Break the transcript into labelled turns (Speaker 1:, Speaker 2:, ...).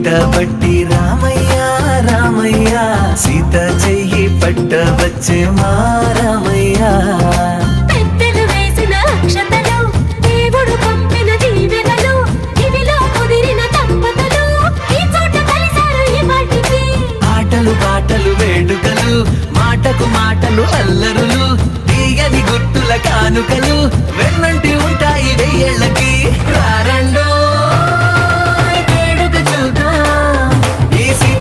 Speaker 1: పట్టబట్టి రామయ్య రామయ్య సీత చెయ్యి పట్టవచ్చే మా రామయ్య
Speaker 2: పెద్దలు వేసిన అక్షతలు దేవుడు పంపిన దీవెనలు ఇవిలో కుదిరిన దంపతులు ఈ చోట కలిసారు ఈ వాటికి
Speaker 1: ఆటలు పాటలు వేడుకలు మాటకు మాటలు అల్లరులు తీయని గుర్తుల కానుకలు వెన్నంటి ఉంటాయి వెయ్యేళ్ళకి